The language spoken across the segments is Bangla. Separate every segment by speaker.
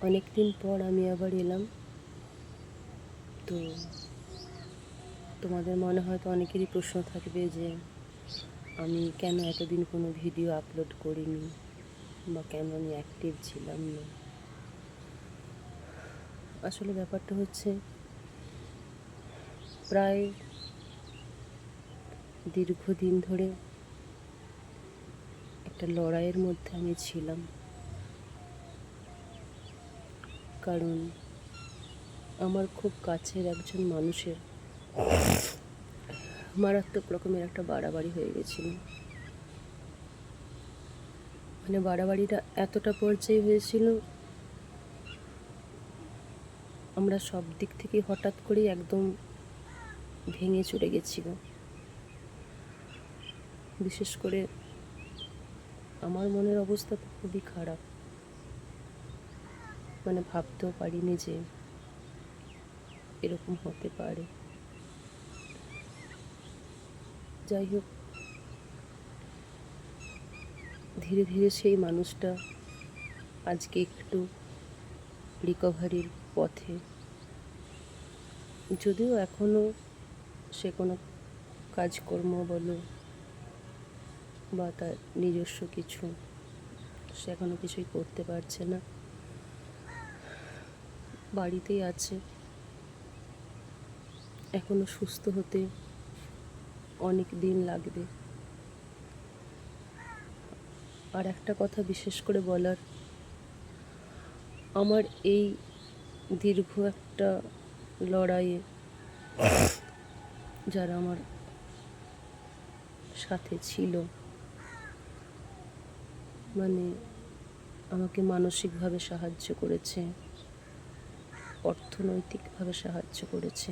Speaker 1: অনেক দিন পর আমি আবার এলাম। তো তোমাদের মনে হয়তো অনেকেরই প্রশ্ন থাকবে যে আমি কেন এতদিন কোনো ভিডিও আপলোড করিনি বা কেন আমি অ্যাক্টিভ ছিলাম না। আসলে ব্যাপারটা হচ্ছে প্রায় দীর্ঘদিন ধরে একটা লড়াইয়ের মধ্যে আমি ছিলাম। কারণ আমার খুব কাছের একজন মানুষের মারাত্মক রকমের একটা বাড়াবাড়ি হয়ে গেছিল। মানে বাড়াবাড়িটা এতটা পর্যায়ে হয়েছিল, আমরা সব দিক থেকে হঠাৎ করেই একদম ভেঙে চলে গেছিল। বিশেষ করে আমার মনের অবস্থা তো খুবই খারাপ। মানে ভাবতেও পারিনি যে এরকম হতে পারে। যাই হোক, ধীরে ধীরে সেই মানুষটা আজকে একটু রিকভারির পথে, যদিও এখনও সে কোনো কাজকর্ম বলো বা তার নিজস্ব কিছু সে এখনও কিছুই করতে পারছে না, বাড়িতেই আছে। এখনও সুস্থ হতে অনেক দিন লাগবে। আর একটা কথা বিশেষ করে বলার, আমার এই দীর্ঘ একটা লড়াইয়ে যারা আমার সাথে ছিল, মানে আমাকে মানসিকভাবে সাহায্য করেছে, অর্থনৈতিকভাবে সাহায্য করেছে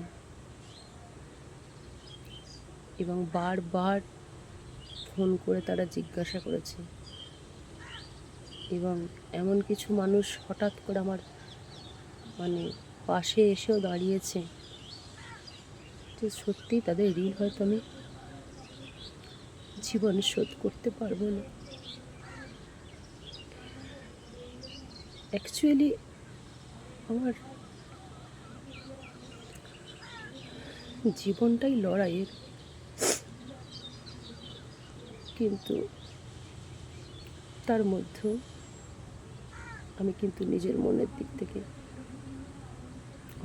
Speaker 1: এবং বারবার ফোন করে তারা জিজ্ঞাসা করেছে। এবং এমন কিছু মানুষ হঠাৎ করে আমার পাশে এসেও দাঁড়িয়েছে যে সত্যিই তাদের ঋণ হয়তো আমি জীবনে শোধ করতে পারবো না। অ্যাকচুয়ালি আমার জীবনটাই লড়াইয়ের, কিন্তু তার মধ্যেও আমি কিন্তু নিজের মনের দিক থেকে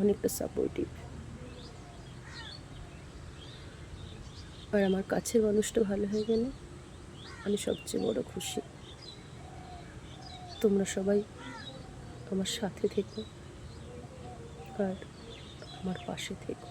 Speaker 1: অনেকটা সাপোর্টিভ। আর আমার কাছের মানুষটা ভালো হয়ে গেলে আমি সবচেয়ে বড় খুশি। তোমরা সবাই আমার সাথে থেকো আর আমার পাশে থেকো।